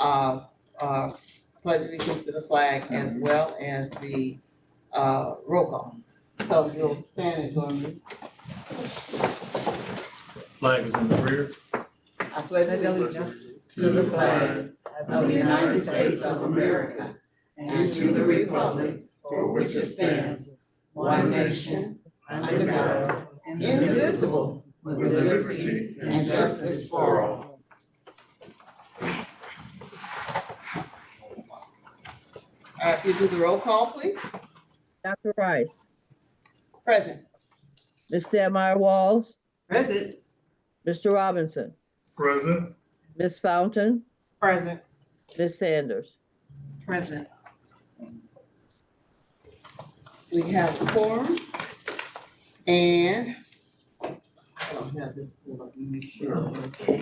uh, uh, pledge allegiance to the flag as well as the, roll call. So you'll stand and join me. Flag is in the rear. I pledge allegiance to the flag of the United States of America and to the republic for which it stands, one nation, under God, indivisible, with liberty and justice for all. If you do the roll call, please. Dr. Rice, Present. Ms. Stadmeyer Walls, Present. Mr. Robinson, Present. Ms. Fountain, Present. Ms. Sanders. Present. We have a quorum, and I don't have this pulled up, let me make sure. Okay,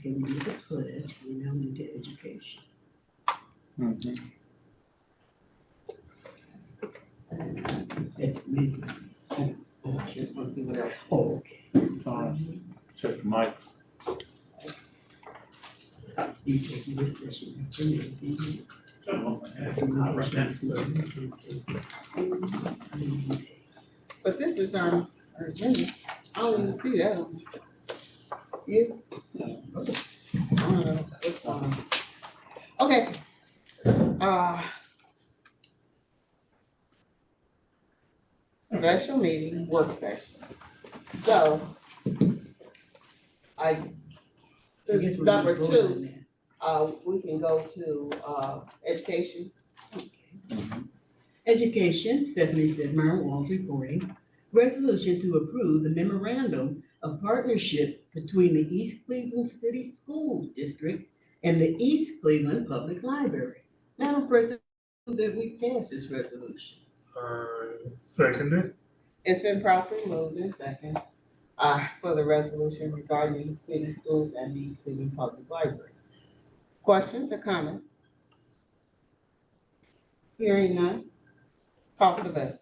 we need to pledge, we now need to education. It's me. Just want to see what else. Oh, okay. Tom, check the mics. Executive session. But this is our agenda. I don't even see that on you. I don't know what's on. Okay. Special meeting, work session. So, this is number 2, we can go to, education. Education, Stephanie Stadmeyer Walls reporting. Resolution to approve the memorandum of partnership between the East Cleveland City School District and the East Cleveland Public Library. Madam President, that we pass this resolution. Seconded. It's been properly moved in second, for the resolution regarding the East Cleveland schools and the East Cleveland Public Library. Questions or comments? Hearing none, call for the vote.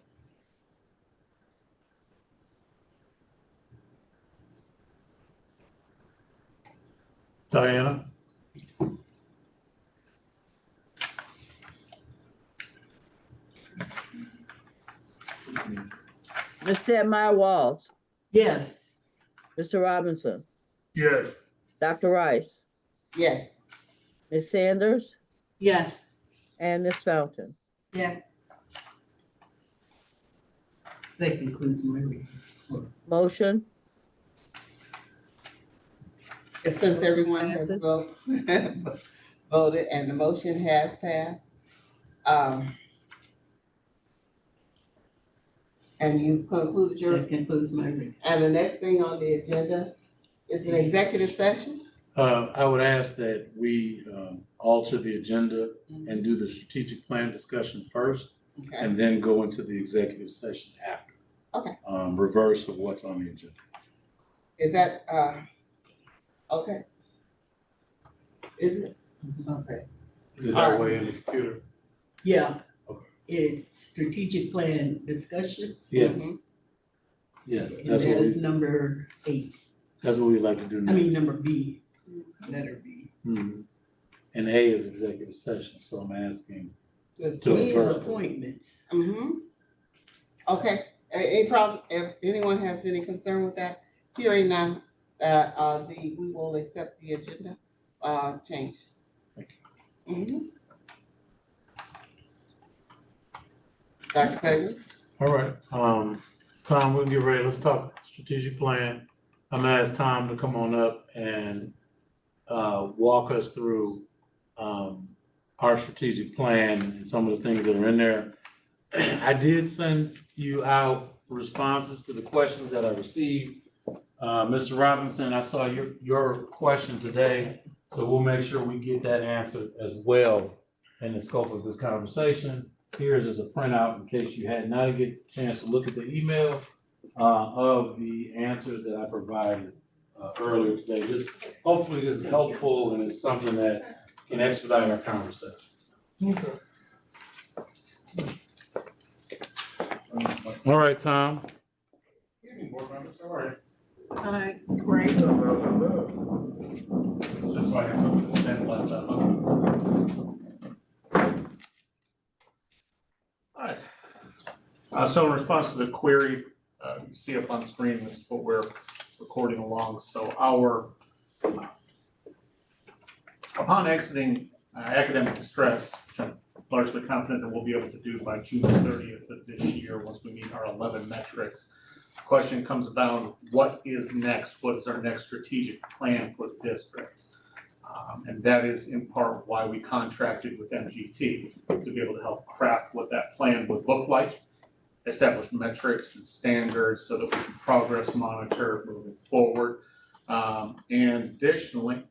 Diana. Ms. Stadmeyer Walls, Yes. Mr. Robinson, Yes. Dr. Rice, Yes. Ms. Sanders, Yes. and Ms. Fountain. Yes. That concludes my report. Motion, Since everyone has voted and the motion has passed, and you concluded your, That concludes my report. and the next thing on the agenda is an executive session? I would ask that we alter the agenda and do the strategic plan discussion first, Okay, and then go into the executive session after. Okay. Reverse of what's on the agenda. is that, okay? Is it? Okay. Is it All that right. way in the computer? Yeah. Okay. It's strategic plan discussion. Yes, Mhm. yes, And that's that what is we, number 8. that's what we'd like to do I next. mean, number B, letter B. Mhm. And A is executive session, so I'm asking. Just- To E is refer. appointments. Okay, any problem, if anyone has any concern with that, hearing none, we will accept the agenda, changes. Thank Mhm. Dr. Peggy? All right, Tom, we'll get ready. Let's talk strategic plan. I'm gonna ask Tom to come on up and walk us through our strategic plan and some of the things that are in there. I did send you out responses to the questions that I received. Mr. Robinson, I saw your question today, so we'll make sure we get that answered as well in the scope of this conversation. Here's just a printout in case you had not get a chance to look at the email of the answers that I provided earlier today. Just hopefully this is helpful and it's something that can expedite our conversation. All right, Tom. Evening, board members, how are you? Hi. Great. Just so I have something to stand by. So in response to the query, you see up on screen, this is what we're recording along. So upon exiting academic distress, which I'm largely confident that we'll be able to do by June 30th of this year, once we meet our 11 metrics, the question comes about, what is next? What is our next strategic plan for the district? And that is in part why we contracted with MGT, to be able to help craft what that plan would look like, establish metrics and standards so that we can progress monitor moving forward. And additionally,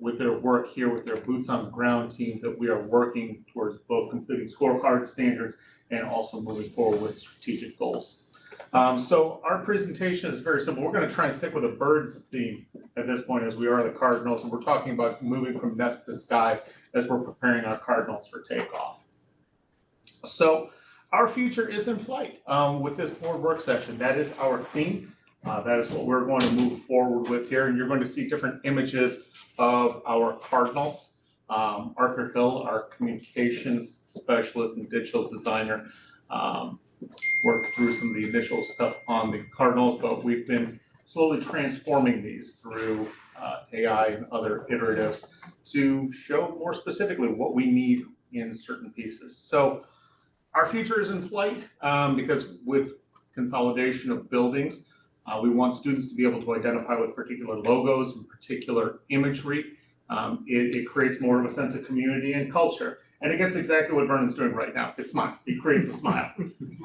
with their work here, with their boots on the ground team, that we are working towards both completing scorecard standards and also moving forward with strategic goals. So our presentation is very simple. We're going to try and stick with a birds theme at this point, as we are the Cardinals, and we're talking about moving from nest to sky as we're preparing our Cardinals for takeoff. So our future is in flight with this board work session. That is our theme. That is what we're going to move forward with here, and you're going to see different images of our Cardinals. Arthur Hill, our communications specialist and digital designer, worked through some of the initial stuff on the Cardinals, but we've been slowly transforming these through AI and other iteratives to show more specifically what we need in certain pieces. So our future is in flight because with consolidation of buildings, we want students to be able to identify with particular logos and particular imagery. It creates more of a sense of community and culture. And it gets exactly what Vernon's doing right now. It's smile. It creates a smile.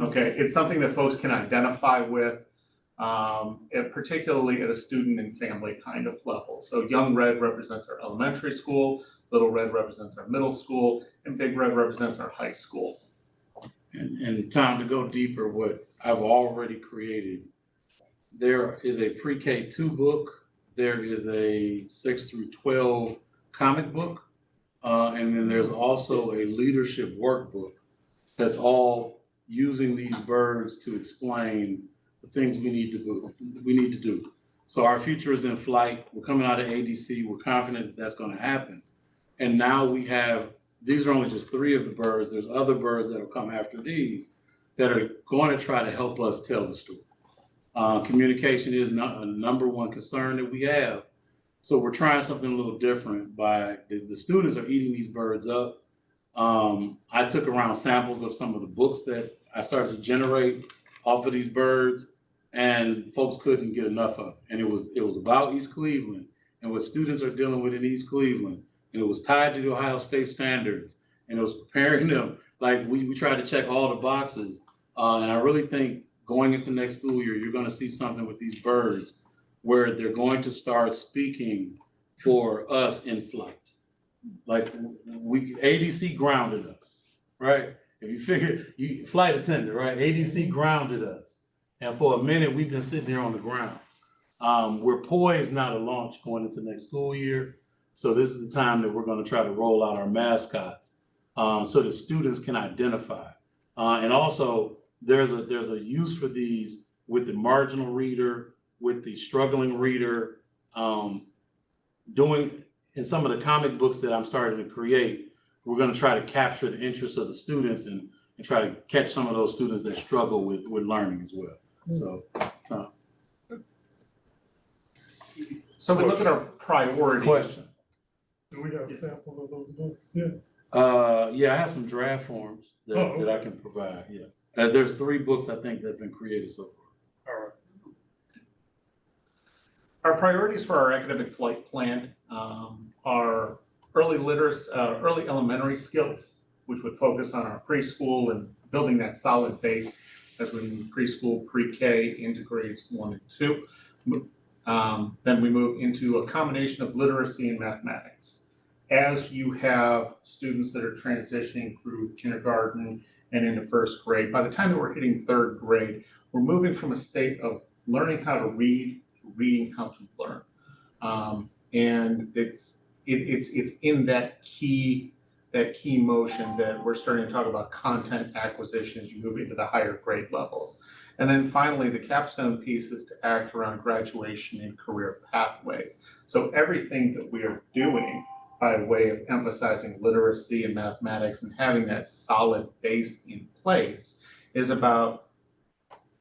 Okay, it's something that folks can identify with, particularly at a student and family kind of level. So Young Red represents our elementary school, Little Red represents our middle school, and Big Red represents our high school. And Tom, to go deeper, what I've already created, there is a pre-K2 book, there is a 6 through 12 comic book, and then there's also a leadership workbook that's all using these birds to explain the things we need to do. So our future is in flight. We're coming out of ADC. We're confident that that's going to happen. And now we have, these are only just 3 of the birds. There's other birds that will come after these that are going to try to help us tell the story. Communication is a number one concern that we have. So we're trying something a little different by, the students are eating these birds up. I took around samples of some of the books that I started to generate off of these birds, and folks couldn't get enough of it. And it was about East Cleveland and what students are dealing with in East Cleveland. And it was tied to the Ohio State standards, and it was preparing them. Like we tried to check all the boxes. And I really think going into next school year, you're gonna see something with these birds where they're going to start speaking for us in flight. Like ADC grounded us, right? If you figure, flight attendant, right? ADC grounded us. And for a minute, we've been sitting here on the ground. We're poised now to launch going into next school year. So this is the time that we're gonna try to roll out our mascots so that students can identify. And also there's a use for these with the marginal reader, with the struggling reader, doing in some of the comic books that I'm starting to create, we're going to try to capture the interests of the students and try to catch some of those students that struggle with learning as well. So we look at our priorities. Question. Do we have samples of those books? Yeah. Yeah, I have some draft forms that I can provide. Yeah. There's 3 books I think that have been created so far. All right. Our priorities for our academic flight plan are early literacy, early elementary skills, which would focus on our preschool and building that solid base as we move preschool, pre-K into grades 1 and 2. Then we move into a combination of literacy and mathematics. As you have students that are transitioning through kindergarten and into 1st grade, by the time that we're hitting 3rd grade, we're moving from a state of learning how to read to reading how to learn. And it's in that key motion that we're starting to talk about content acquisition as you move into the higher grade levels. And then finally, the capstone piece is to act around graduation and career pathways. So everything that we are doing by way of emphasizing literacy and mathematics and having that solid base in place is about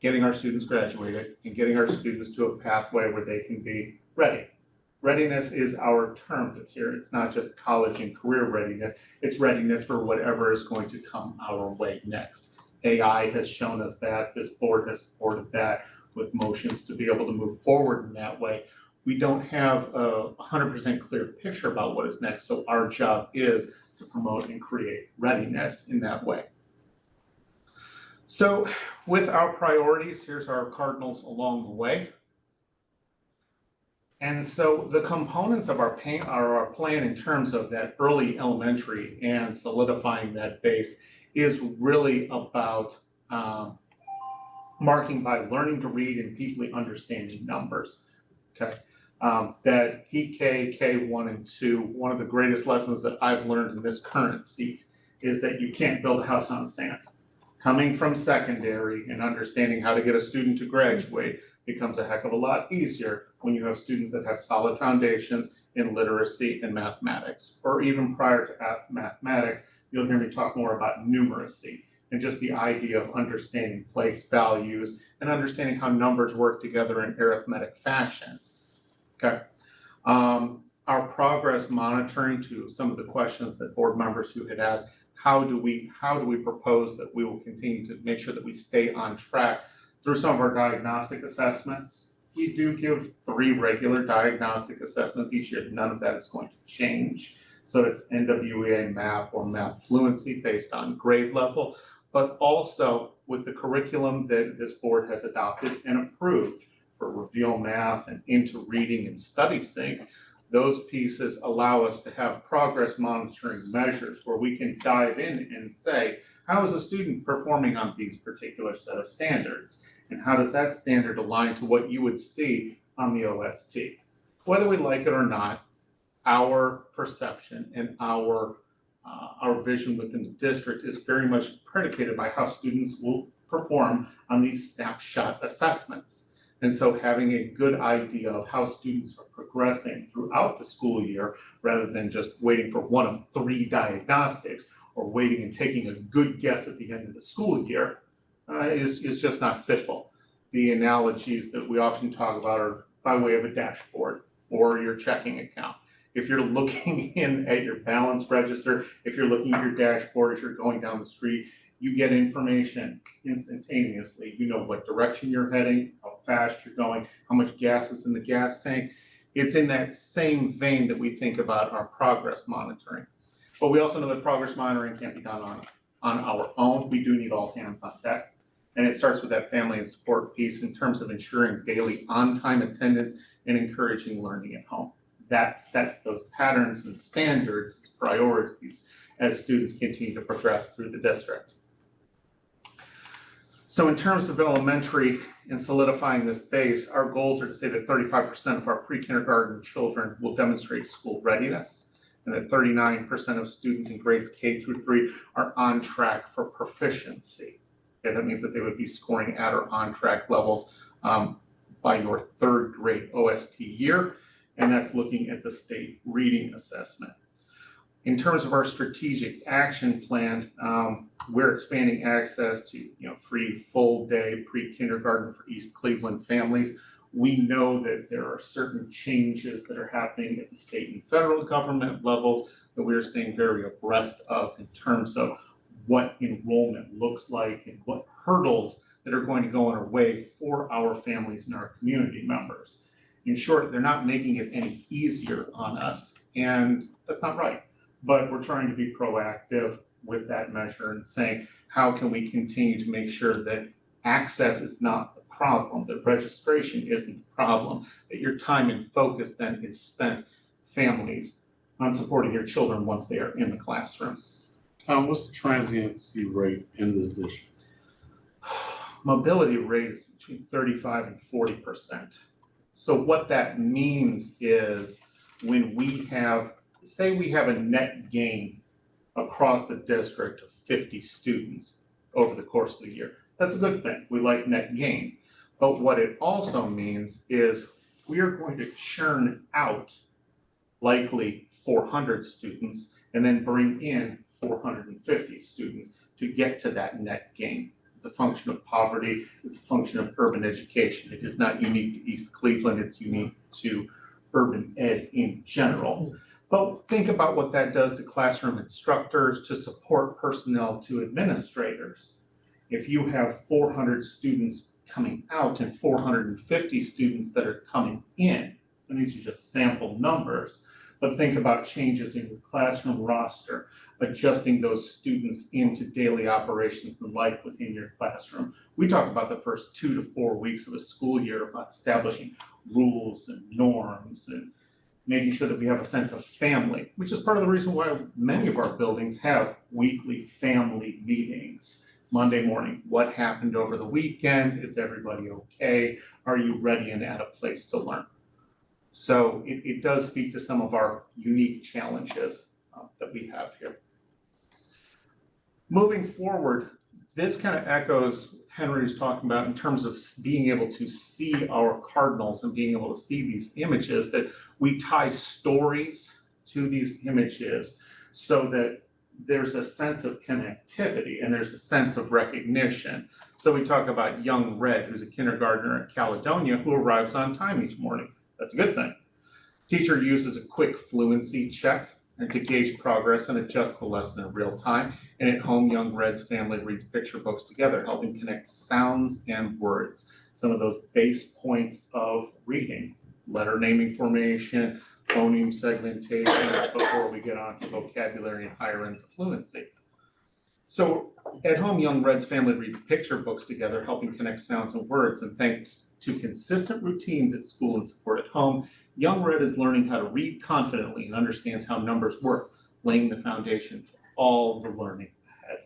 getting our students graduated and getting our students to a pathway where they can be ready. Readiness is our term that's here. It's not just college and career readiness. It's readiness for whatever is going to come our way next. AI has shown us that. This board has supported that with motions to be able to move forward in that way. We don't have a 100% clear picture about what is next, so our job is to promote and create readiness in that way. So with our priorities, here's our cardinals along the way. And so the components of our plan in terms of that early elementary and solidifying that base is really about marking by learning to read and deeply understanding numbers, okay? That PK, K1 and 2, one of the greatest lessons that I've learned in this current seat is that you can't build a house on sand. Coming from secondary and understanding how to get a student to graduate becomes a heck of a lot easier when you have students that have solid foundations in literacy and mathematics. Or even prior to mathematics, you'll hear me talk more about numeracy and just the idea of understanding place values and understanding how numbers work together in arithmetic fashions. Okay. Our progress monitoring, to some of the questions that board members who had asked, how do we propose that we will continue to make sure that we stay on track through some of our diagnostic assessments? We do give 3 regular diagnostic assessments each year. None of that is going to change. So it's NWEA MAP or MAP fluency based on grade level, but also with the curriculum that this board has adopted and approved for Reveal Math and Into Reading and Study Sync. Those pieces allow us to have progress monitoring measures where we can dive in and say, how is a student performing on these particular set of standards? And how does that standard align to what you would see on the OST? Whether we like it or not, our perception and our vision within the district is very much predicated by how students will perform on these snapshot assessments. And so having a good idea of how students are progressing throughout the school year, rather than just waiting for one of 3 diagnostics or waiting and taking a good guess at the end of the school year, is just not fitful. The analogies that we often talk about are by way of a dashboard or your checking account. If you're looking in at your balance register, if you're looking at your dashboard as you're going down the street, you get information instantaneously. You know what direction you're heading, how fast you're going, how much gas is in the gas tank. It's in that same vein that we think about our progress monitoring. But we also know that progress monitoring can't be done on our own. We do need all hands on deck. And it starts with that family and support piece in terms of ensuring daily on-time attendance and encouraging learning at home. That sets those patterns and standards, priorities, as students continue to progress through the district. So in terms of elementary and solidifying this base, our goals are to say that 35% of our pre-kindergarten children will demonstrate school readiness, and that 39% of students in grades K through 3 are on track for proficiency. Okay, that means that they would be scoring at or on track levels by your 3rd grade OST year, and that's looking at the state reading assessment. In terms of our strategic action plan, we're expanding access to free full day pre-kindergarten for East Cleveland families. We know that there are certain changes that are happening at the state and federal government levels that we're staying very abreast of in terms of what enrollment looks like and what hurdles that are going to go in our way for our families and our community members. In short, they're not making it any easier on us, and that's not right. But we're trying to be proactive with that measure and saying, how can we continue to make sure that access is not the problem, that registration isn't the problem, that your time and focus then is spent, families, on supporting your children once they are in the classroom. Tom, what's the transiency rate in this district? Mobility rate is between 35 and 40%. So what that means is when we have, say we have a net gain across the district of 50 students over the course of the year, that's a good thing. We like net gain. But what it also means is we are going to churn out likely 400 students and then bring in 450 students to get to that net gain. It's a function of poverty. It's a function of urban education. It is not unique to East Cleveland. It's unique to urban ed in general. But think about what that does to classroom instructors, to support personnel, to administrators. If you have 400 students coming out and 450 students that are coming in, and these are just sample numbers, but think about changes in your classroom roster, adjusting those students into daily operations and life within your classroom. We talk about the first 2 to 4 weeks of a school year about establishing rules and norms and making sure that we have a sense of family, which is part of the reason why many of our buildings have weekly family meetings. Monday morning, what happened over the weekend? Is everybody okay? Are you ready and at a place to learn? So it does speak to some of our unique challenges that we have here. Moving forward, this kind of echoes Henry was talking about in terms of being able to see our cardinals and being able to see these images, that we tie stories to these images so that there's a sense of connectivity and there's a sense of recognition. So we talk about young Red, who's a kindergartner at Caledonia, who arrives on time each morning. That's a good thing. Teacher uses a quick fluency check and to gauge progress and adjust the lesson in real time. And at home, young Red's family reads picture books together, helping connect sounds and words. Some of those base points of reading, letter naming formation, phoneme segmentation, before we get on to vocabulary and higher ends of fluency. So at home, young Red's family reads picture books together, helping connect sounds and words. And thanks to consistent routines at school and support at home, young Red is learning how to read confidently and understands how numbers work, laying the foundation for all the learning ahead.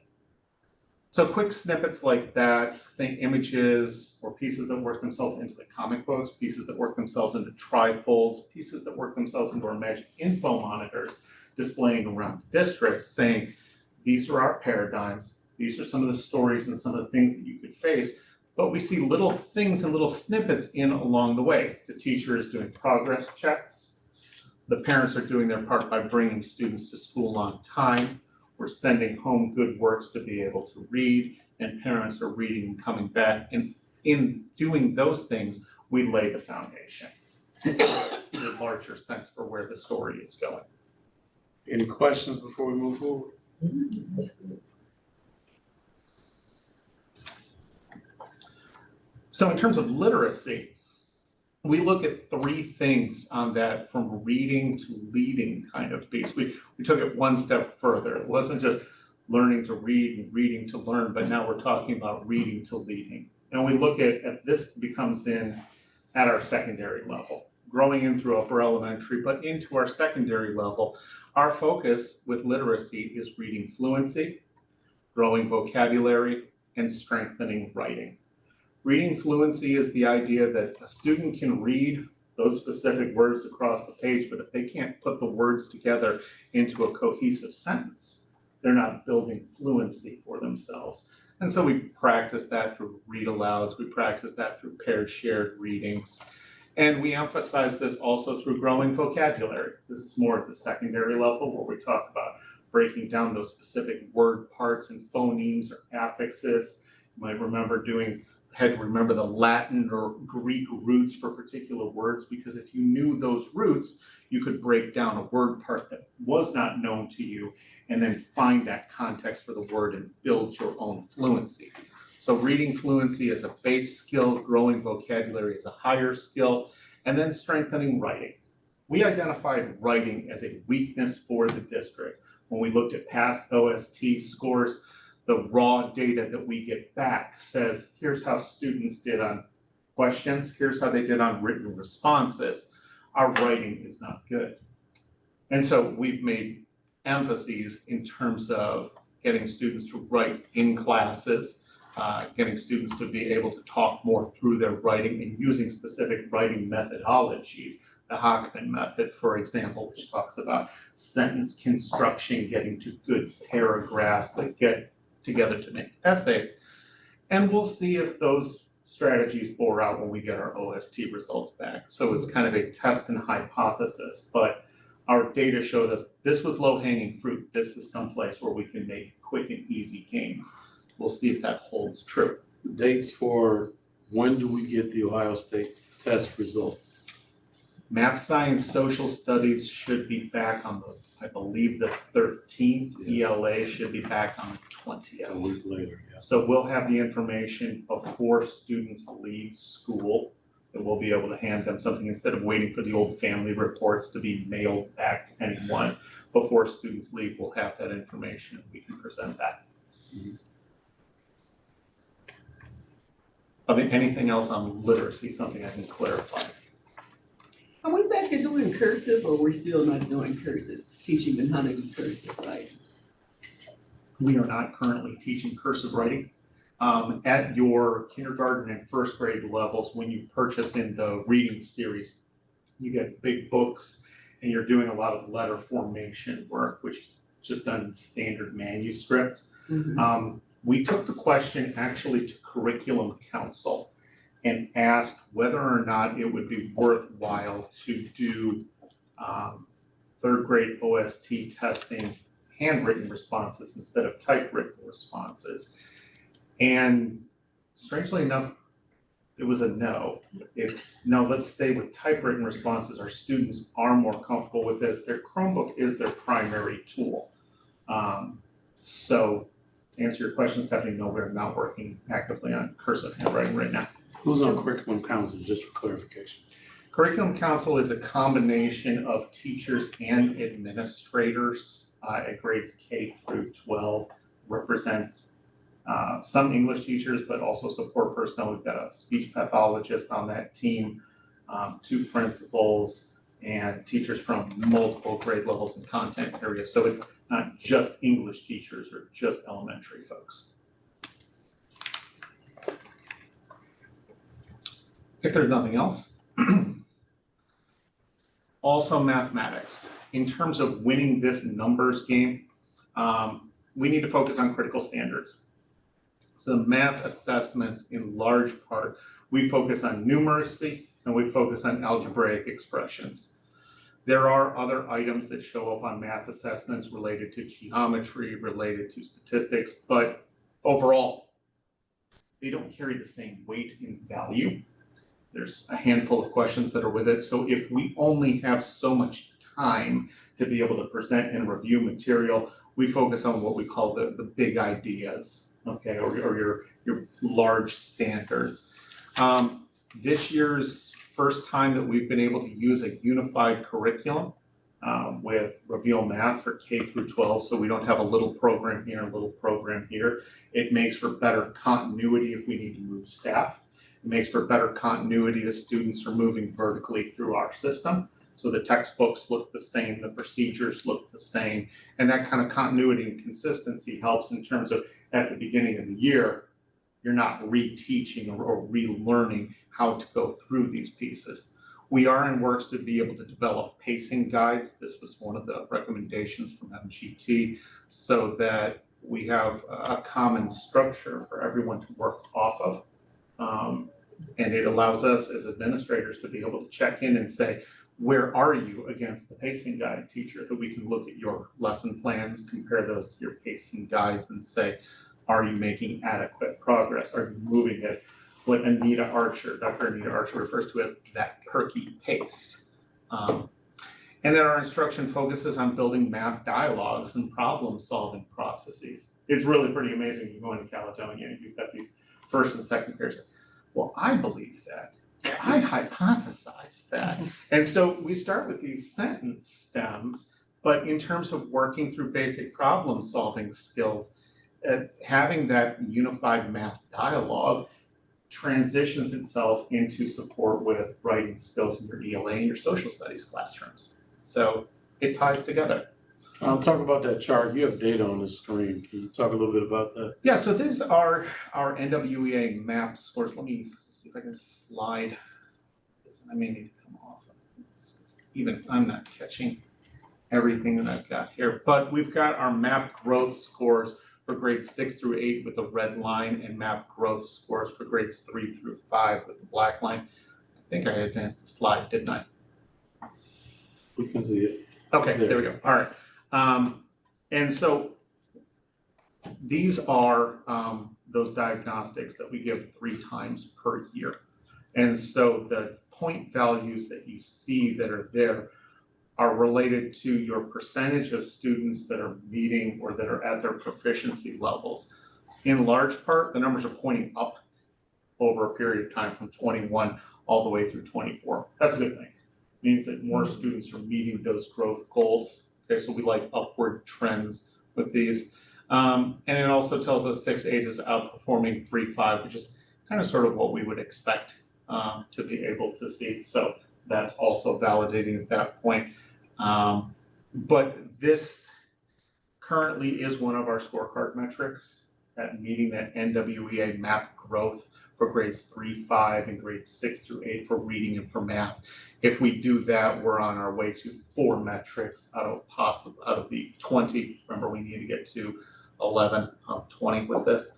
So quick snippets like that, think images or pieces that work themselves into the comic books, pieces that work themselves into trifolds, pieces that work themselves into our magic info monitors, displaying around the district, saying, these are our paradigms, these are some of the stories and some of the things that you could face, but we see little things and little snippets in along the way. The teacher is doing progress checks. The parents are doing their part by bringing students to school on time. We're sending home good works to be able to read, and parents are reading and coming back. And in doing those things, we lay the foundation, the larger sense for where the story is going. Any questions before we move forward? So in terms of literacy, we look at 3 things on that from reading to leading kind of piece. We took it one step further. It wasn't just learning to read and reading to learn, but now we're talking about reading to leading. And we look at this becomes in at our secondary level, growing in through upper elementary, but into our secondary level. Our focus with literacy is reading fluency, growing vocabulary, and strengthening writing. Reading fluency is the idea that a student can read those specific words across the page, but if they can't put the words together into a cohesive sentence, they're not building fluency for themselves. And so we practice that through read alouds, we practice that through paired shared readings. And we emphasize this also through growing vocabulary. This is more at the secondary level where we talk about breaking down those specific word parts and phonemes or affixes. You might had to remember the Latin or Greek roots for particular words, because if you knew those roots, you could break down a word part that was not known to you and then find that context for the word and build your own fluency. So reading fluency is a base skill, growing vocabulary is a higher skill, and then strengthening writing. We identified writing as a weakness for the district. When we looked at past OST scores, the raw data that we get back says, here's how students did on questions, here's how they did on written responses. Our writing is not good. And so we've made emphases in terms of getting students to write in classes, getting students to be able to talk more through their writing and using specific writing methodologies. The Hockman method, for example, which talks about sentence construction, getting to good paragraphs that get together to make essays. And we'll see if those strategies bore out when we get our OST results back. So it's kind of a test and hypothesis, but our data showed us this was low-hanging fruit. This is someplace where we can make quick and easy gains. we'll see if that holds true. Dates for when do we get the Ohio State test results? Math, science, social studies should be back on the, I believe, the 13th. Yes. ELA should be back on the A 20th. week later, yes. So we'll have the information before students leave school, and we'll be able to hand them something instead of waiting for the old family reports to be mailed back to anyone. Before students leave, we'll have that information and we can present that. Mhm. I think anything else on literacy, something I can clarify? Are we back to doing cursive or we're still not doing cursive, teaching them how to do cursive, right? We are not currently teaching cursive writing. At your kindergarten and first grade levels, when you purchase in the reading series, you get big books and you're doing a lot of letter formation work, which is just done in standard manuscript. We took the question actually to Curriculum Council and asked whether or not it would be worthwhile to do third grade OST testing handwritten responses instead of typewritten responses. And strangely enough, it was a no. It's no, let's stay with typewritten responses. Our students are more comfortable with this. Their Chromebook is their primary tool. So to answer your question, Stephanie, no, we're not working actively on cursive handwriting right now. Who's on Curriculum Council, just for clarification? Curriculum Council is a combination of teachers and administrators at grades K through 12, represents some English teachers, but also support personnel. We've got a speech pathologist on that team, 2 principals, and teachers from multiple grade levels and content areas. So it's not just English teachers or just elementary folks. If there's nothing else, also mathematics. In terms of winning this numbers game, we need to focus on critical standards. So the math assessments, in large part, we focus on numeracy and we focus on algebraic expressions. There are other items that show up on math assessments related to geometry, related to statistics, but overall, they don't carry the same weight and value. There's a handful of questions that are with it. So if we only have so much time to be able to present and review material, we focus on what we call the big ideas, okay, or your large standards. This year's first time that we've been able to use a unified curriculum with Reveal Math for K through 12, so we don't have a little program here, a little program here. It makes for better continuity if we need to move staff. It makes for better continuity. The students are moving vertically through our system. So the textbooks look the same, the procedures look the same, and that kind of continuity and consistency helps in terms of at the beginning of the year, you're not reteaching or relearning how to go through these pieces. We are in works to be able to develop pacing guides. This was one of the recommendations from MGT, so that we have a common structure for everyone to work off of. And it allows us as administrators to be able to check in and say, where are you against the pacing guide, teacher? That we can look at your lesson plans, compare those to your pacing guides and say, are you making adequate progress? Are you moving at what Dr. Anita Archer refers to as that perky pace? And then our instruction focuses on building math dialogues and problem solving processes. It's really pretty amazing. You go into Caledonia and you've got these first and second pairs. Well, I believe that. I hypothesize that. And so we start with these sentence stems, but in terms of working through basic problem solving skills, having that unified math dialogue transitions itself into support with writing skills in your ELA and your social studies classrooms. So it ties together. I'll talk about that chart. You have data on the screen. Can you talk a little bit about that? Yeah, so these are our NWEA map scores. Let me see if I can slide this. I may need to come off of this. Even I'm not catching everything that I've got here, but we've got our map growth scores for grades 6 through 8 with the red line, and map growth scores for grades 3 through 5 with the black line. I think I advanced the slide, didn't I? We can see it. Okay, there we go. All right. And so these are those diagnostics that we give 3 times per year. And so the point values that you see that are there are related to your percentage of students that are meeting or that are at their proficiency levels. In large part, the numbers are pointing up over a period of time from 21 all the way through 24. That's a good thing. It means that more students are meeting those growth goals. Okay, so we like upward trends with these. And it also tells us 6-8 is outperforming 3-5, which is kind of sort of what we would expect to be able to see. So that's also validating at that point. But this currently is one of our scorecard metrics, that meeting that NWEA map growth for grades 3-5 and grades 6-8 for reading and for math. If we do that, we're on our way to 4 metrics out of the 20. Remember, we need to get to 11 of 20 with this.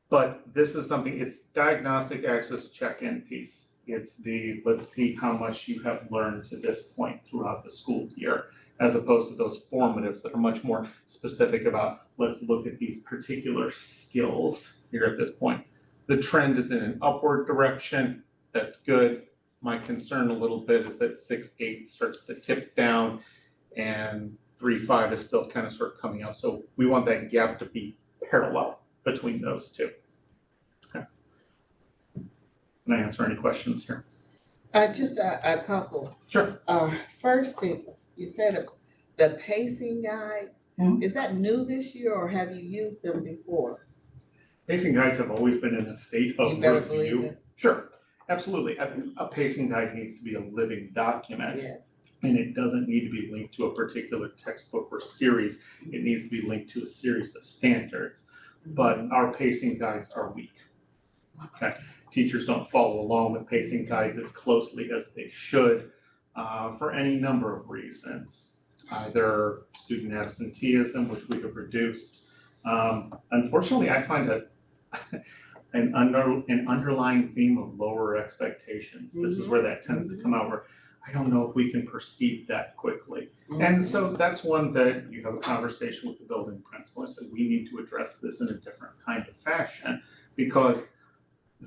But this is something, it's diagnostic access check-in piece. It's the, let's see how much you have learned to this point throughout the school year, as opposed to those formatives that are much more specific about, let's look at these particular skills here at this point. The trend is in an upward direction. That's good. My concern a little bit is that 6-8 starts to tip down and 3-5 is still kind of sort of coming up. So we want that gap to be parallel between those two. Okay. Can I answer any questions here? Just a couple. Sure. First, you said the pacing guides, Mhm. is that new this year or have you used them before? Pacing guides have always been in a state of You better believe review. it. Sure, absolutely. A pacing guide needs to be a living document. Yes. And it doesn't need to be linked to a particular textbook or series. It needs to be linked to a series of standards. But our pacing guides are weak. Okay, teachers don't follow along with pacing guides as closely as they should for any number of reasons. Either student absenteeism, which we have reduced. Unfortunately, I find that an underlying theme of lower expectations. This is where that tends to come out, where I don't know if we can perceive that quickly. And so that's one that you have a conversation with the building principal and say, we need to address this in a different kind of fashion, because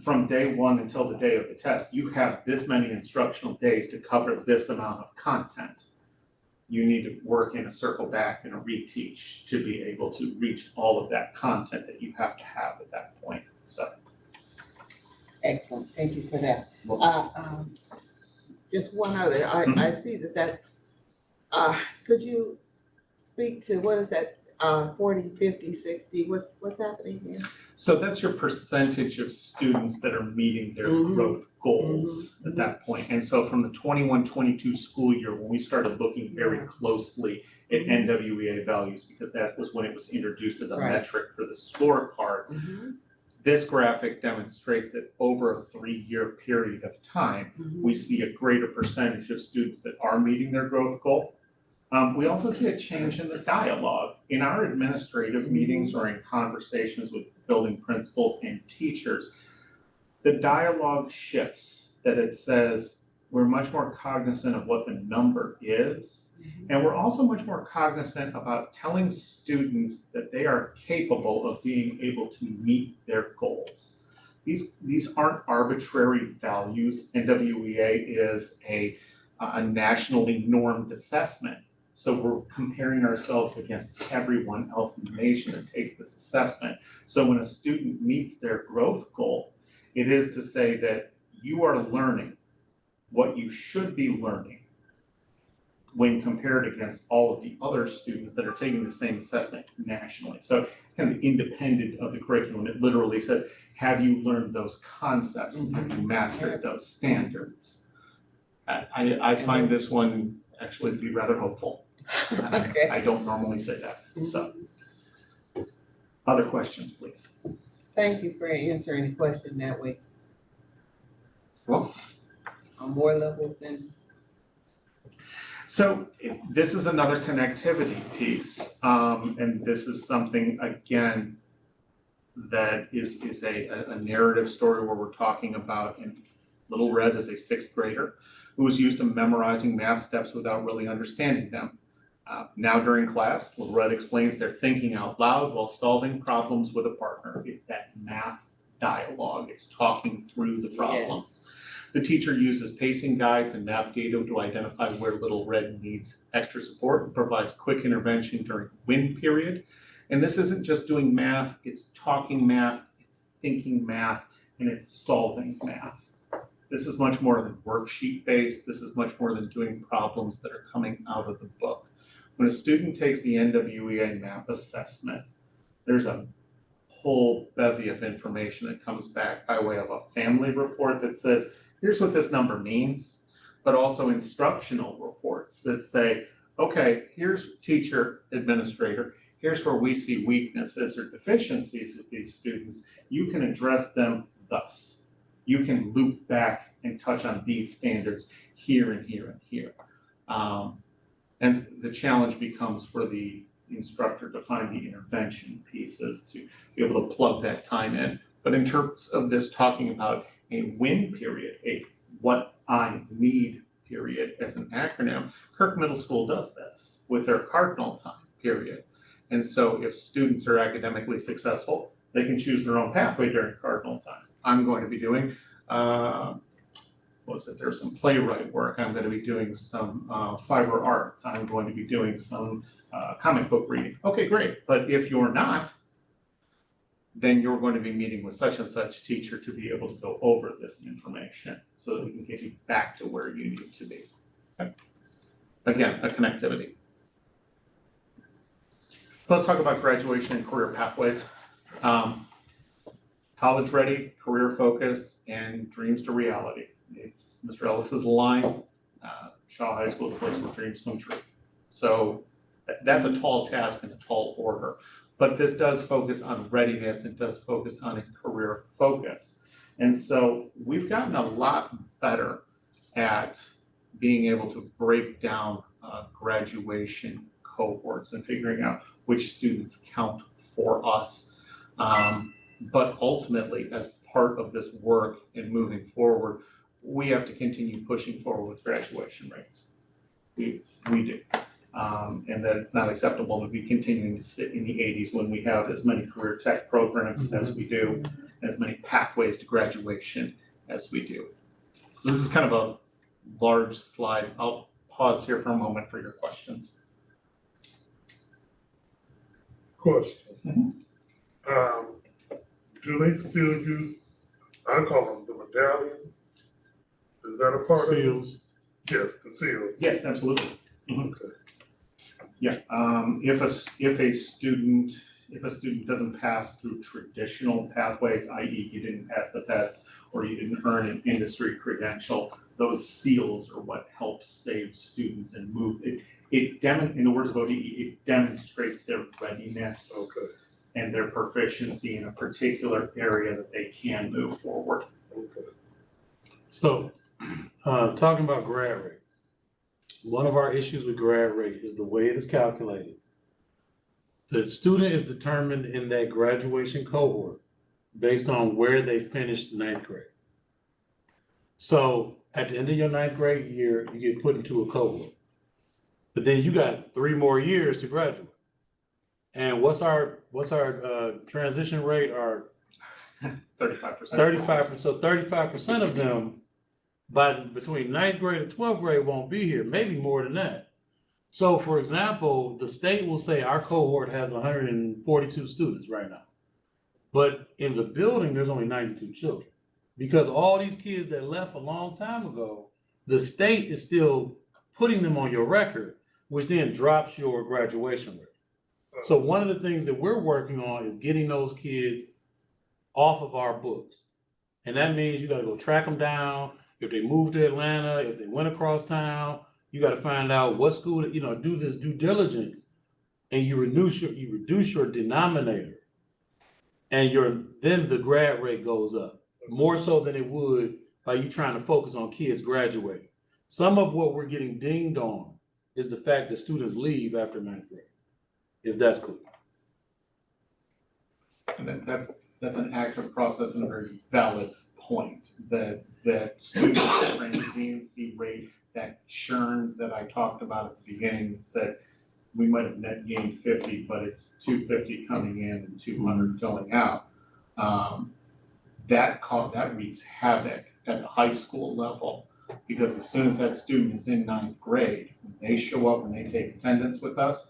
from day one until the day of the test, you have this many instructional days to cover this amount of content. You need to work in a circle back and a reteach to be able to reach all of that content that you have to have at that point. So. Excellent, thank you for that. Just one other, I see that's, could you speak to, what is that, 40, 50, 60, what's happening here? So that's your percentage of students that are meeting their growth goals at that point. And so from the 21-22 school year, when we started looking very closely at NWEA values, because that was when it was introduced as a metric for the scorecard, this graphic demonstrates that over a 3-year period of time, we see a greater percentage of students that are meeting their growth goal. We also see a change in the dialogue. In our administrative meetings or in conversations with building principals and teachers, the dialogue shifts, that it says we're much more cognizant of what the number is, and we're also much more cognizant about telling students that they are capable of being able to meet their goals. These aren't arbitrary values. NWEA is a nationally normed assessment. So we're comparing ourselves against everyone else in the nation that takes this assessment. So when a student meets their growth goal, it is to say that you are learning what you should be learning when compared against all of the other students that are taking the same assessment nationally. So it's kind of independent of the curriculum. It literally says, have you learned those concepts? Have you mastered those standards? I find this one actually to be rather hopeful. Okay. I don't normally say that, so. Other questions, please? Thank you for answering the question that way. Well. On more levels than. So this is another connectivity piece, and this is something, again, that is a narrative story where we're talking about, in Little Red as a 6th grader who was used to memorizing math steps without really understanding them. Now during class, Loretta explains they're thinking out loud while solving problems with a partner. It's that math dialogue. It's talking through the problems. The teacher uses pacing guides and map data to identify where Little Red needs extra support and provides quick intervention during win period. And this isn't just doing math, it's talking math, it's thinking math, and it's solving math. This is much more than worksheet based. This is much more than doing problems that are coming out of the book. When a student takes the NWEA map assessment, there's a whole bevy of information that comes back by way of a family report that says, here's what this number means, but also instructional reports that say, okay, here's teacher, administrator, here's where we see weaknesses or deficiencies with these students. You can address them thus. You can loop back and touch on these standards here and here and here. And the challenge becomes for the instructor to find the intervention pieces to be able to plug that time in. But in terms of this talking about a win period, a what I need period as an acronym, Kirk Middle School does this with their Cardinal time period. And so if students are academically successful, they can choose their own pathway during Cardinal time. I'm going to be doing, there's some playwright work. I'm going to be doing some fiber arts. I'm going to be doing some comic book reading. Okay, great. But if you're not, then you're going to be meeting with such and such teacher to be able to go over this information so that we can get you back to where you need to be. Okay. Again, a connectivity. Let's talk about graduation and career pathways. College ready, career focus, and dreams to reality. It's Mr. Ellis's line, Shaw High School is a place where dreams come true. So that's a tall task and a tall order. But this does focus on readiness, it does focus on a career focus. And so we've gotten a lot better at being able to break down graduation cohorts and figuring out which students count for us. But ultimately, as part of this work and moving forward, we have to continue pushing forward with graduation rates. We do. And that it's not acceptable to be continuing to sit in the 80s when we have as many career tech programs as we do, as many pathways to graduation as we do. So this is kind of a large slide. I'll pause here for a moment for your questions. Question. Do they still use, I call them the medallions? Is that a part of it? Seals. Yes, the seals. Yes, absolutely. Okay. Yeah, if a student doesn't pass through traditional pathways, i.e. you didn't pass the test or you didn't earn an industry credential, those seals are what helps save students and move it. In the words of ODE, it demonstrates their readiness Okay. and their proficiency in a particular area that they can move forward. Okay. So, talking about grad rate, one of our issues with grad rate is the way it is calculated. The student is determined in that graduation cohort based on where they finished ninth grade. So at the end of your ninth grade year, you get put into a cohort. But then you got 3 more years to graduate. And what's our transition rate? Our 35%. 35%. So 35% of them between ninth grade and 12th grade won't be here, maybe more than that. So for example, the state will say our cohort has 142 students right now. But in the building, there's only 92 children. Because all these kids that left a long time ago, the state is still putting them on your record, which then drops your graduation rate. So one of the things that we're working on is getting those kids off of our books. And that means you gotta go track them down. If they moved to Atlanta, if they went across town, you gotta find out what school, do this due diligence, and you reduce your denominator. And then the grad rate goes up, more so than it would by you trying to focus on kids graduating. Some of what we're getting dinged on is the fact that students leave after ninth grade, if that's clear. And that's an active process and a very valid point, that student transiency rate, that churn that I talked about at the beginning, that said we might have net gained 50, but it's 250 coming in and 200 going out. That wreaks havoc at the high school level, because as soon as that student is in ninth grade, when they show up and they take attendance with us,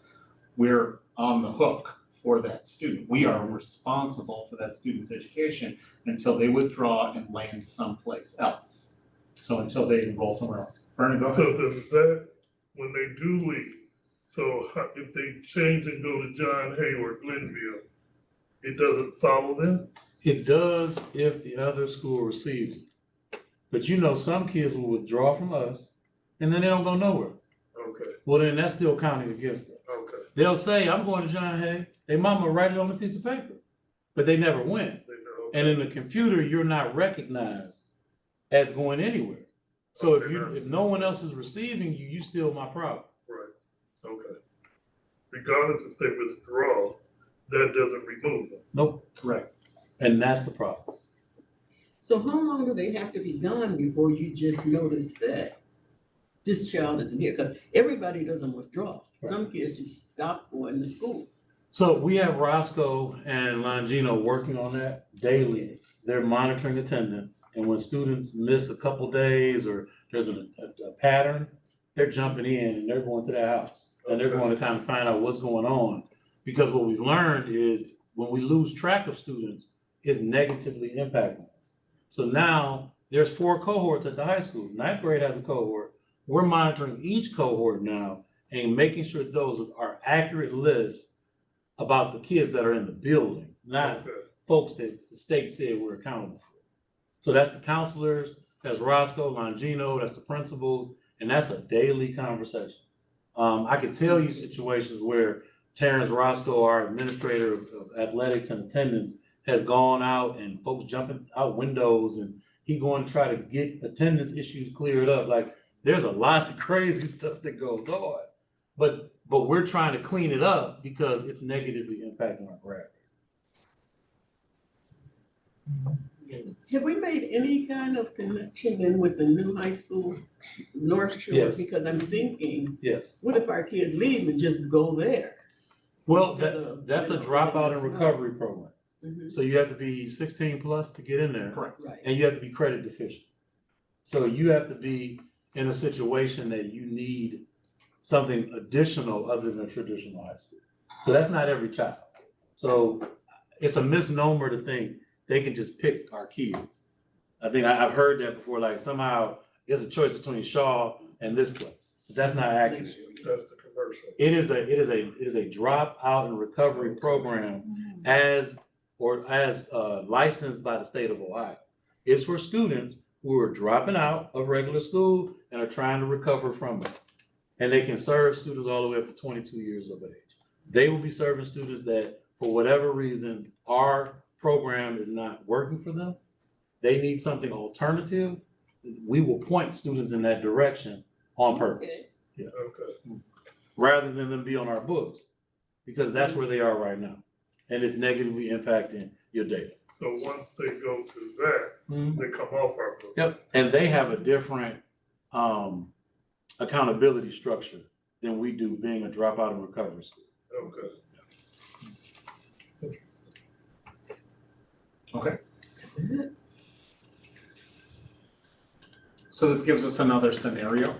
we're on the hook for that student. We are responsible for that student's education until they withdraw and land someplace else. So until they enroll somewhere else. Vernon, go ahead. So does that, when they do leave, so if they change and go to John Hay or Glenville, it doesn't follow them? It does if the other school receives it. But you know, some kids will withdraw from us and then they don't go nowhere. Okay, Well, then that's still counting against us. okay. They'll say, I'm going to John Hay. Their mama write it on a piece of paper, but they never went. They know, And in the computer, you're not recognized as going anywhere. So if no one else is receiving you, you still my problem. right, okay. Regardless if they withdraw, that doesn't remove them. Nope. Correct. And that's the problem. So how long do they have to be gone before you just notice that this child isn't here? Because everybody doesn't withdraw. Some kids just stop going to school. So we have Roscoe and Longino working on that daily. They're monitoring attendance. And when students miss a couple days or there's a pattern, they're jumping in and they're going to their house. And they're going to kind of find out what's going on. Because what we've learned is when we lose track of students, it's negatively impacting us. So now there's 4 cohorts at the high school. Ninth grade has a cohort. We're monitoring each cohort now and making sure those are accurate lists about the kids that are in the building, not Okay, folks that the state said we're accountable for. So that's the counselors, that's Roscoe, Longino, that's the principals, and that's a daily conversation. I can tell you situations where Terrence Roscoe, our administrator of athletics and attendance, has gone out and folks jumping out windows and he going to try to get attendance issues cleared up. Like there's a lot of crazy stuff that goes on, but we're trying to clean it up because it's negatively impacting our grad. Have we made any kind of connection then with the new high school, North Shore? Yes. Because I'm thinking, Yes. what if our kids leave and just go there? Well, Instead of, that's a you know, dropout and letting us know. recovery program. Mhm. So you have to be 16 plus to get in there. Correct. Right. And you have to be credit deficient. So you have to be in a situation that you need something additional other than a traditional high school. So that's not every child. So it's a misnomer to think they can just pick our kids. I think I've heard that before, like somehow it's a choice between Shaw and this place. But that's not accurate. that's the commercial. It is a dropout and recovery program as licensed by the state of Ohio. It's for students who are dropping out of regular school and are trying to recover from it. And they can serve students all the way up to 22 years of age. They will be serving students that, for whatever reason, our program is not working for them. They need something alternative. We will point students in that direction on purpose. Okay. Okay, Rather than them be on our books, because that's where they are right now. And it's negatively impacting your data. so once they go to that, they come off our books. Yep, and they have a different accountability structure than we do, being a dropout and recovery school. Okay. Interesting. Okay. So this gives us another scenario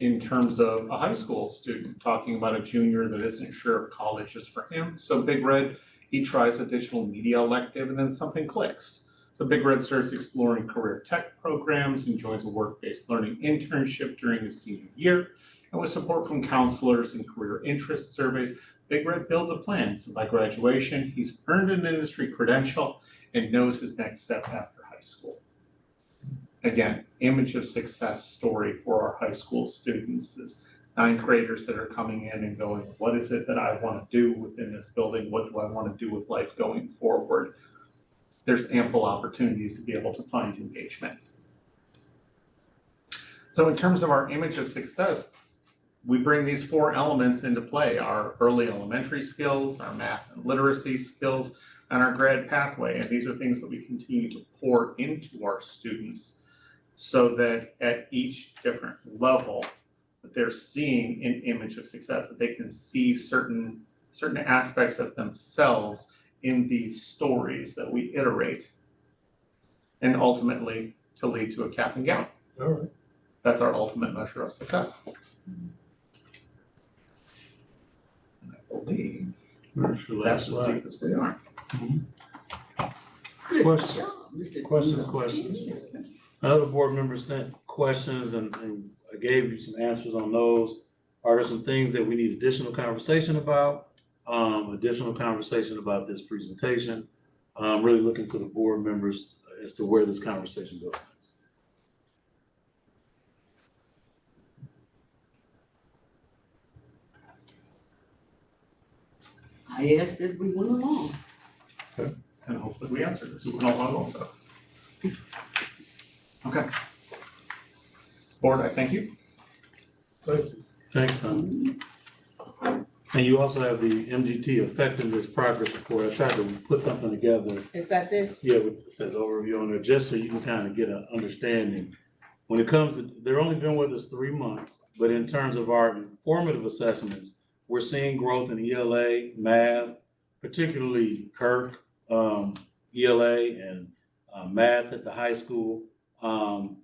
in terms of a high school student talking about a junior that isn't sure if college is for him. So Big Red, he tries a digital media elective and then something clicks. So Big Red starts exploring career tech programs and joins a work-based learning internship during his senior year. And with support from counselors and career interest surveys, Big Red builds a plan. So by graduation, he's earned an industry credential and knows his next step after high school. Again, image of success story for our high school students is ninth graders that are coming in and going, what is it that I want to do within this building? What do I want to do with life going forward? There's ample opportunities to be able to find engagement. So in terms of our image of success, we bring these 4 elements into play: our early elementary skills, our math and literacy skills, and our grad pathway. And these are things that we continue to pour into our students so that at each different level, that they're seeing an image of success, that they can see certain aspects of themselves in these stories that we iterate, and ultimately to lead to a cap and gown. All right. That's our ultimate measure of success. And I believe Where's your that's last as slide? deep as we are. Good Questions? job, Mr. Questions? Yes. Another board member sent questions and I gave you some answers on those. Are there some things that we need additional conversation about? Additional conversation about this presentation? Really looking to the board members as to where this conversation goes. I asked as we went along. And hopefully we answered this, we went along also. Okay. Board, I thank you. Thanks, Tom. And you also have the MGT effectiveness progress report. I tried to put something together. Is that this? Yeah, it says overview on there, just so you can kind of get an understanding. When it comes to, they've only been with us 3 months, but in terms of our formative assessments, we're seeing growth in ELA, math, particularly Kirk, ELA and math at the high school.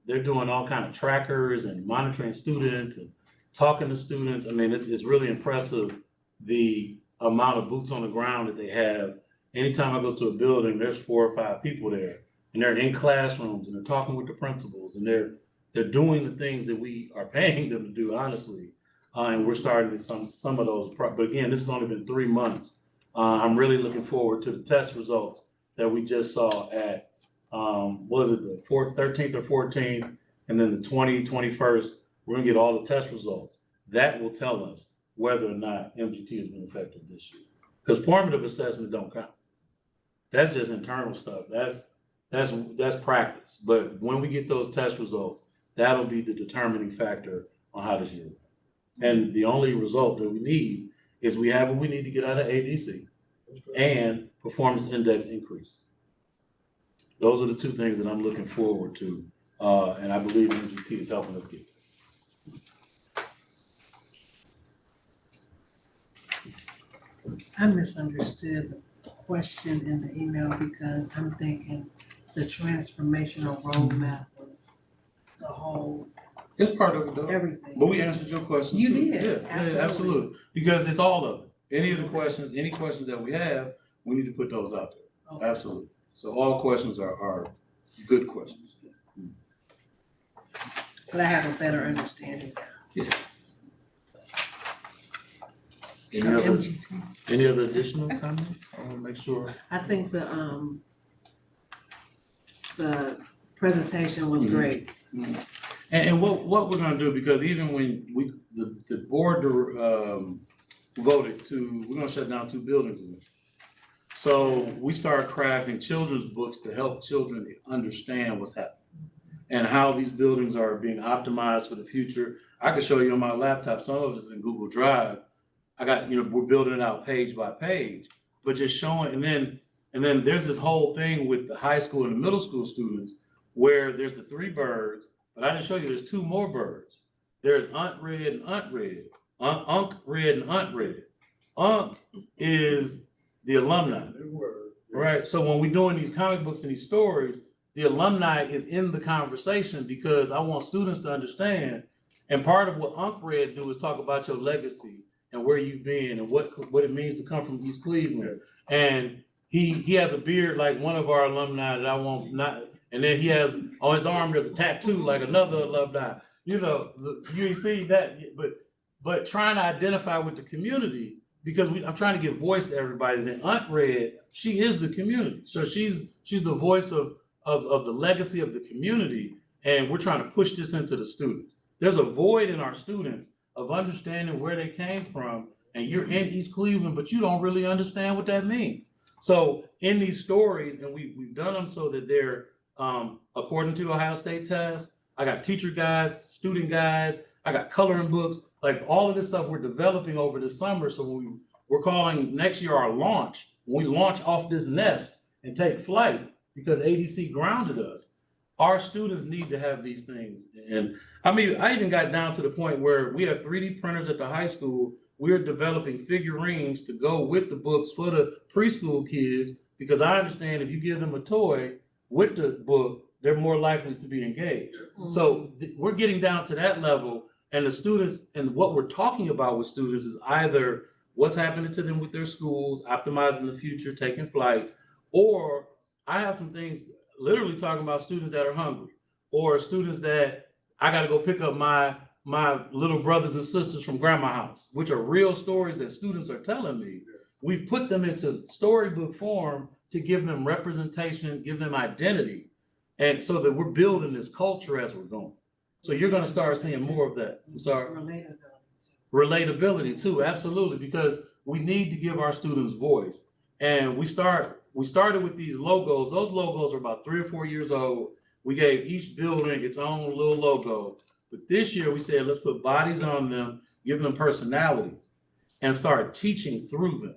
They're doing all kind of trackers and monitoring students and talking to students. I mean, it's really impressive, the amount of boots on the ground that they have. Anytime I go to a building, there's 4 or 5 people there, and they're in classrooms and they're talking with the principals, and they're doing the things that we are paying them to do, honestly. And we're starting to some of those, but again, this has only been 3 months. I'm really looking forward to the test results that we just saw at, was it the 13th or 14th, and then the 21st, we're gonna get all the test results. That will tell us whether or not MGT has been effective this year. Because formative assessment don't count. That's just internal stuff. That's practice. But when we get those test results, that'll be the determining factor on how this year went. And the only result that we need is we have what we need to get out of ADC and performance index increase. Those are the 2 things that I'm looking forward to. And I believe MGT is helping us get there. I misunderstood the question in the email because I'm thinking the transformational roadmap was the whole, It's part of it though. everything. But we answered your questions You too. did, Yeah, absolutely. absolutely. Because it's all of it. Any of the questions, any questions that we have, we need to put those out there. Okay. Absolutely. So all questions are good questions. But I have a better understanding now. Any other additional comments? I want to make sure. I think the presentation was Mhm. great. And what we're gonna do, because even when the board voted to, we're gonna shut down 2 buildings in this. So we start crafting children's books to help children understand what's happening and how these buildings are being optimized for the future. I can show you on my laptop, some of it's in Google Drive. I got, we're building it out page by page, but just showing, and then there's this whole thing with the high school and the middle school students where there's the 3 birds, but I didn't show you there's 2 more birds. There's Aunt Red and Aunt Red, Unc Red and Aunt Red. Unc is the alumni, right? So when we're doing these comic books and these stories, the alumni is in the conversation because I want students to understand. And part of what Unc Red do is talk about your legacy and where you've been and what it means to come from East Cleveland. And he has a beard like one of our alumni that I won't not, and then he has on his arm there's a tattoo like another alumni. You ain't see that, but trying to identify with the community because I'm trying to give voice to everybody. Then Aunt Red, she is the community, so she's the voice of the legacy of the community, and we're trying to push this into the students. There's a void in our students of understanding where they came from, and you're in East Cleveland, but you don't really understand what that means. So in these stories, and we've done them so that they're according to the Ohio State test. I got teacher guides, student guides, I got coloring books, like all of this stuff we're developing over the summer. So we're calling next year our launch, when we launch off this nest and take flight because ADC grounded us. our students need to have these things. And I mean, I even got down to the point where we have 3D printers at the high school. We're developing figurines to go with the books for the preschool kids, because I understand if you give them a toy with the book, they're more likely to be engaged. So we're getting down to that level, and the students, and what we're talking about with students is either what's happening to them with their schools, optimizing the future, taking flight, or I have some things literally talking about students that are hungry, or students that I got to go pick up my little brothers and sisters from grandma's house, which are real stories that students are telling me. We've put them into storybook form to give them representation, give them identity, and so that we're building this culture as we're going. So you're going to start seeing more of that. I'm sorry. Relatability too, absolutely, because we need to give our students voice. And we started with these logos. Those logos are about 3 or 4 years old. We gave each building its own little logo. But this year we said, let's put bodies on them, give them personalities, and start teaching through them.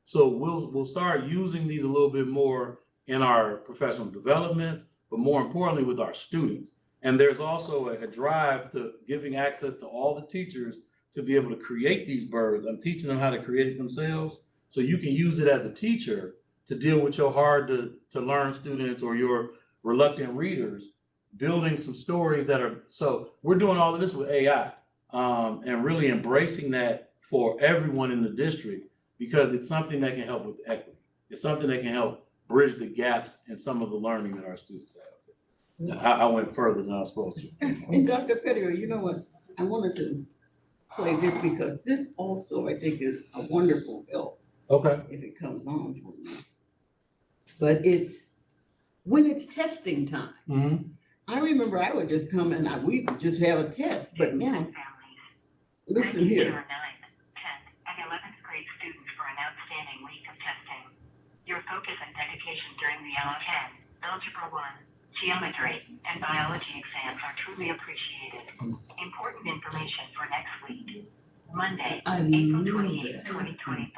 So we'll start using these a little bit more in our professional developments, but more importantly with our students. And there's also a drive to giving access to all the teachers to be able to create these birds. I'm teaching them how to create it themselves. So you can use it as a teacher to deal with your hard to learn students or your reluctant readers, building some stories that are, so we're doing all of this with AI, and really embracing that for everyone in the district, because it's something that can help with equity. It's something that can help bridge the gaps in some of the learning that our students have. I went further than I was supposed to. And Dr. Pettigrew, you know what? I wanted to play this because this also, I think, is a wonderful help Okay. if it comes on for me. But it's when it's testing time. Mm-hmm. I remember I would just come and we would just have a test, but now, listen here. 9th, 10th, and 11th grade students for an outstanding week of testing. Your focus and dedication during the LSAT, Algebra 1, Geometry, and Biology exams are truly appreciated. Important information for next week. Monday, I April love 28th, that. 2025.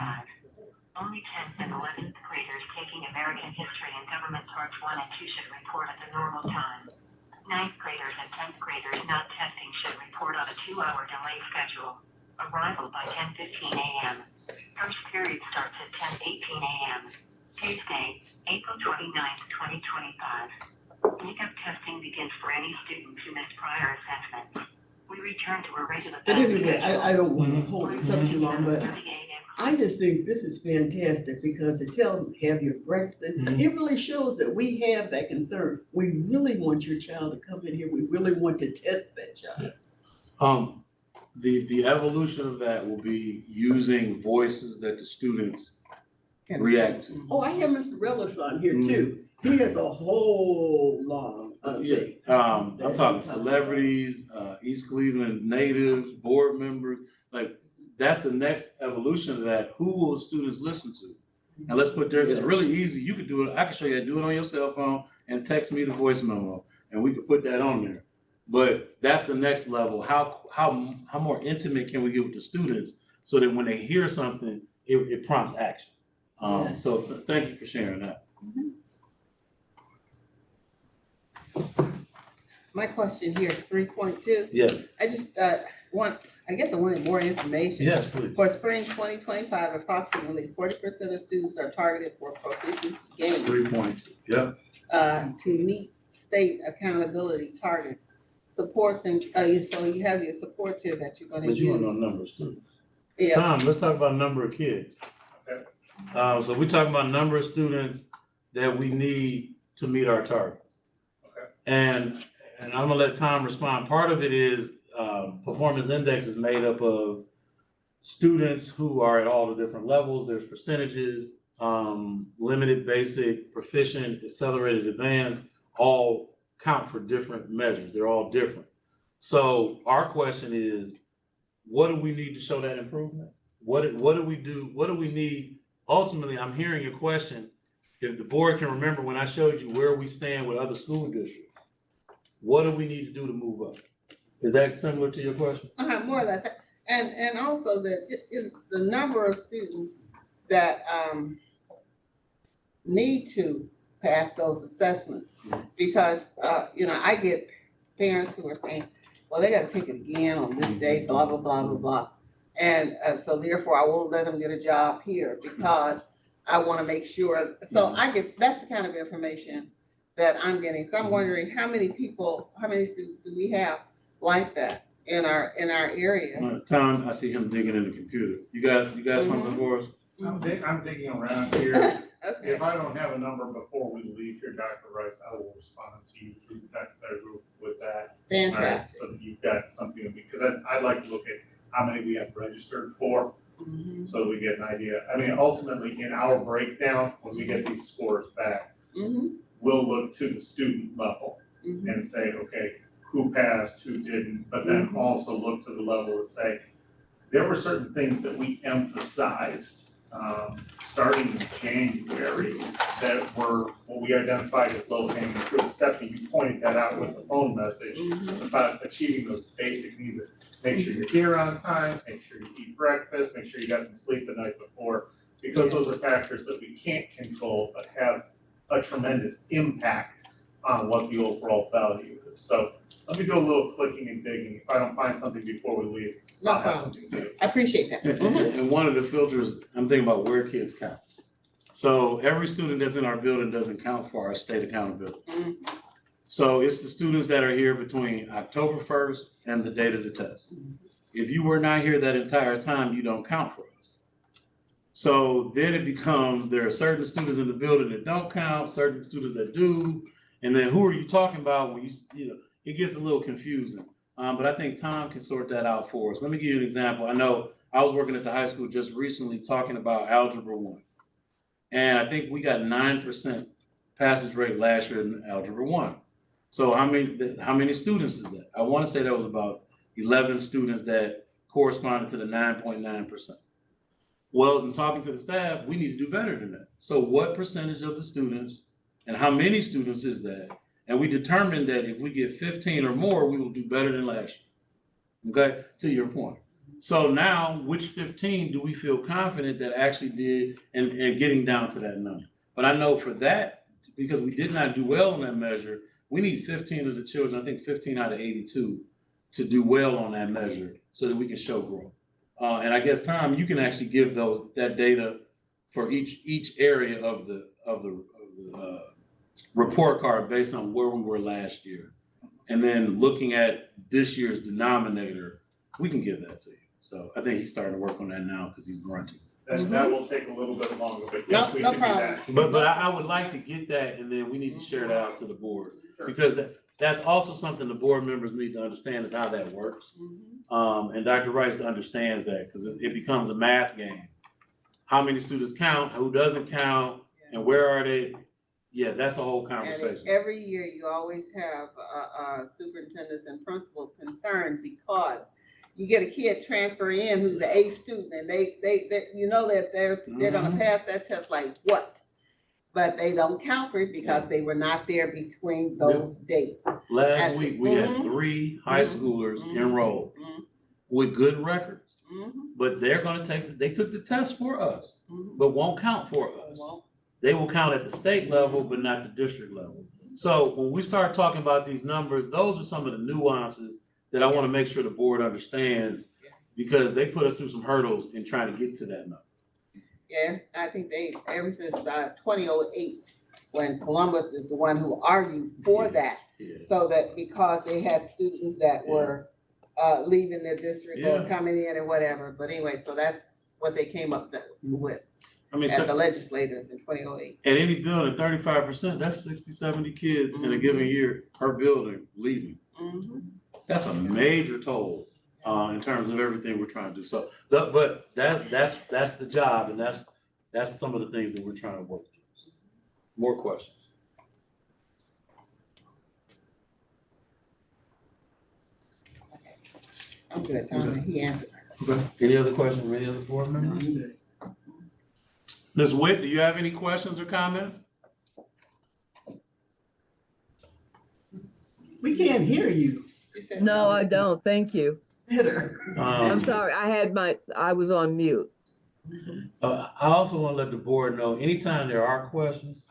Only 10th and 11th graders taking American History and Government Parts 1 and 2 should report at the normal time. 9th graders and 10th graders not testing should report on a 2-hour delay schedule. Arrival by 10:15 a.m. First period starts at 10:18 a.m. Tuesday, April 29th, 2025. Makeup testing begins for any students who missed prior assessments. We return to a regular. But anyway, I don't want to hold this up too long, but I just think this is fantastic because it tells them have your breakfast. Mhm. It really shows that we have that concern. We really want your child to come in here. We really want to test that child. The evolution of that will be using voices that the students react to. Oh, I have Mr. Rellis on here too. He has a whole long thing. I'm talking celebrities, East Cleveland natives, board members, like that's the next evolution of that. Who will the students listen to? And let's put there, it's really easy. You could do it. I can show you how to do it on your cell phone and text me the voice memo and we could put that on there. But that's the next level. How more intimate can we get with the students so that when they hear something, it prompts action. Yes. So thank you for sharing that. My question here, 3.2, Yeah. I just I wanted more information. Yes, please. For spring 2025, approximately 40% of students are targeted for proficiency gains 3.2. Yeah. to meet state accountability targets. Supports and, so you have your supports here that you're gonna But you want use. to know numbers too. Yeah, Tom, let's talk about number of kids. Okay. So we're talking about number of students that we need to meet our targets. Okay. And I'm gonna let Tom respond. Part of it is performance index is made up of students who are at all the different levels. There's percentages, limited, basic, proficient, accelerated, advanced, all count for different measures. They're all different. So our question is, what do we need to show that improvement? What do we do? What do we need? Ultimately, I'm hearing your question. If the board can remember when I showed you where we stand with other school districts, what do we need to do to move up? Is that similar to your question? more or less. And also the number of students that need to pass those assessments. Because, you know, I get parents who are saying, well, they gotta take it again on this day, blah, blah, blah, blah, blah. And so therefore I won't let them get a job here because I wanna make sure, so that's the kind of information that I'm getting. So I'm wondering how many students do we have like that in our area? Tom, I see him digging in the computer. You got something for us? I'm digging around here. Okay, If I don't have a number before we leave here, Dr. Rice, I will respond to you through that group with that. fantastic. So that you've got something, because I'd like to look at how many we have registered for, Mhm, so that we get an idea. I mean, ultimately, in our breakdown, when we get these scores back, mhm, we'll look to the student level mhm. and say, okay, who passed, who didn't, but then Mhm. also look to the level and say, there were certain things that we emphasized, starting in January, that were what we identified as low hanging fruit. Stephanie, you pointed that out with the phone message Mhm. about achieving those basic needs. Make sure you're here on time, make sure you eat breakfast, make sure you got some sleep the night before, because those are factors that we can't control, but have a tremendous impact on what the overall value is. So let me do a little clicking and digging. If I don't find something before we leave, No I'll have problem. something to do. I appreciate that. And, Mhm. and one of the filters, I'm thinking about where kids count. So every student that's in our building doesn't count for our state accountability. Mhm. So it's the students that are here between October 1st and the date of the test. If you were not here that entire time, you don't count for us. So then it becomes, there are certain students in the building that don't count, certain students that do. And then who are you talking about when you know, it gets a little confusing. But I think Tom can sort that out for us. Let me give you an example. I know I was working at the high school just recently talking about Algebra 1. And I think we got 9% passage rate last year in Algebra 1. So how many students is that? I want to say that was about 11 students that corresponded to the 9.9%. Well, in talking to the staff, we need to do better than that. So what percentage of the students and how many students is that? And we determined that if we get 15 or more, we will do better than last year. Okay, to your point. So now, which 15 do we feel confident that actually did and getting down to that number? But I know for that, because we did not do well on that measure, we need 15 of the children, I think 15 out of 82, to do well on that measure so that we can show growth. And I guess, Tom, you can actually give that data for each area of the report card based on where we were last year. And then looking at this year's denominator, we can give that to you. So I think he's starting to work on that now because he's grunting. That will take a little bit longer, but yes, we No can do problem. that. But I would like to get that, and then we need to share that out to the board. Sure. Because that's also something the board members need to understand is how that works. Mhm. And Dr. Rice understands that because it becomes a math game. How many students count, who doesn't count, and where are they? Yeah, that's a whole And conversation. every year you always have superintendents and principals concerned because you get a kid transfer in who's an A student and they you know that they're gonna Mhm. pass that test like what? But they don't count for it because they were not there between those dates. Last week, we had Mhm. 3 high Mhm. schoolers Mhm. enrolled Mhm. with good records. Mhm. But they're gonna they took the test for us, Mhm. but won't count for us. Well, They will count at the state level, but not the district level. So when we start talking about these numbers, those are some of the nuances that I want to make sure the board understands because they put us through some hurdles in trying to get to that number. yeah, I think they, ever since 2008, when Columbus is the one who argued for that. Yeah. So that because they had students that were leaving their district or Yeah. coming in or whatever, but anyway, so that's what they came up with I mean, at the legislators in 2008. at any building, 35%, that's 60, 70 kids in a given year per building leaving. Mhm. That's a major toll in terms of everything we're trying to do. So, but that's the job, and that's some of the things that we're trying to work through. So, more questions? I'm good, Tom, he answered. Okay. Any other questions from any other board No, members? I'm good. Ms. Witt, do you have any questions or comments? We can't hear you. She said No, I don't. Thank you. Better. I'm sorry. I was on mute. I also want to let the board know, anytime there are questions,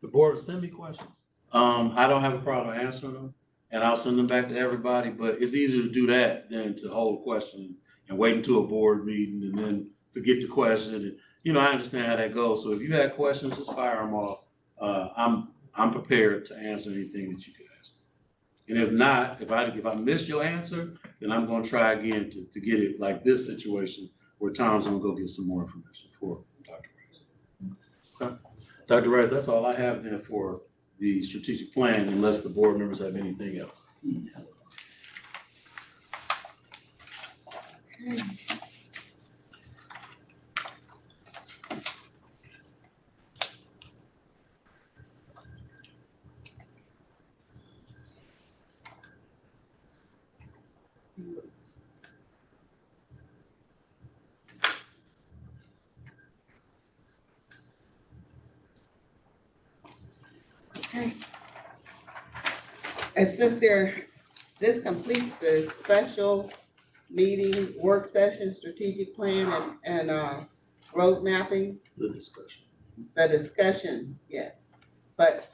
the board send me questions. I don't have a problem answering them, and I'll send them back to everybody, but it's easier to do that than to hold a question and wait until a board meeting and then forget the question. And, you know, I understand how that goes. So if you had questions, just fire them off. I'm prepared to answer anything that you could ask. And if not, if I missed your answer, then I'm gonna try again to get it like this situation where Tom's gonna go get some more information for Dr. Reyes. Okay, Dr. Reyes, that's all I have then for the strategic plan, unless the board members have anything else. Okay. And since this completes the special meeting, work session, strategic plan and road mapping, The discussion. the discussion, yes. But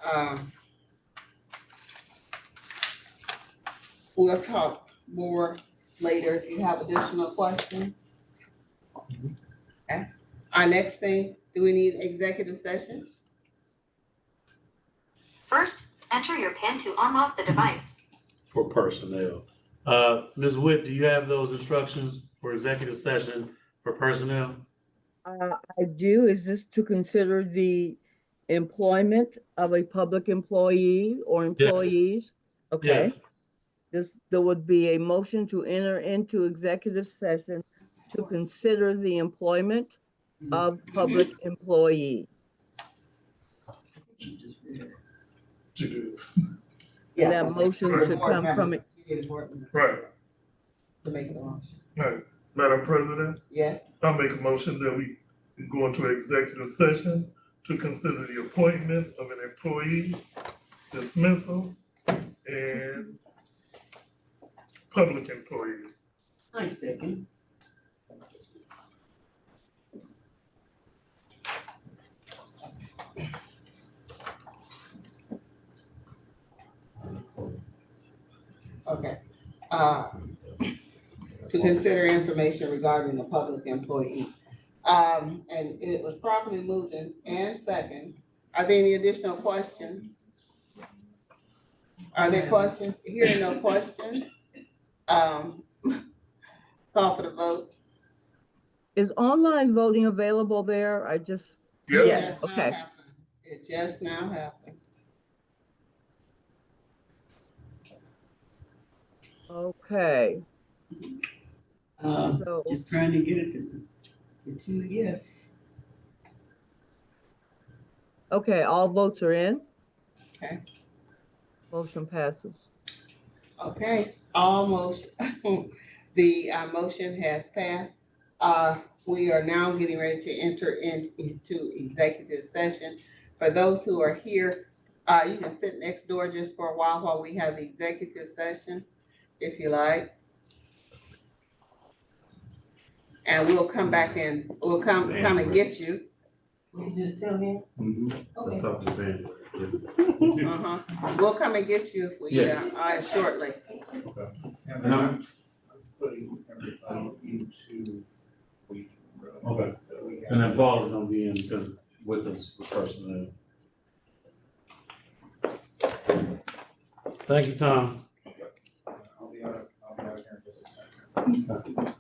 we'll talk more later if you have additional questions. Okay. Our next thing, do we need executive sessions? First, enter your PIN to unlock the device. For personnel. Ms. Witt, do you have those instructions for executive session for personnel? I do. Is this to consider the employment of a public employee or employees? Okay. There would be a motion to enter into executive session to consider the employment of public employees. To do. And that motion to come from it. Right, To make the motion. right. Madam President, Yes, I'll make a motion that we go into executive session to consider the appointment of an employee, dismissal, and public employee. I second. okay. To consider information regarding the public employee. And it was properly moved and second. Are there any additional questions? Are there questions? Hearing no questions. Call for the vote. Is online voting available there? I just, Yes. Yes, Now okay. happened. It just now happened. okay. So, Just trying to get it to yes. okay, all votes are in. Okay. Motion passes. Okay, all motion, the motion has passed. We are now getting ready to enter into executive session. For those who are here, you can sit next door just for a while we have the executive session, if you like. And we'll come back and we'll come and get you. You just tell him? Let's talk to Ben. We'll come and get you if we, Yes. shortly. And I'm putting everybody into. Okay. And then Paul is gonna be in because with us for personnel. Thank you, Tom. I'll be out here in just a second.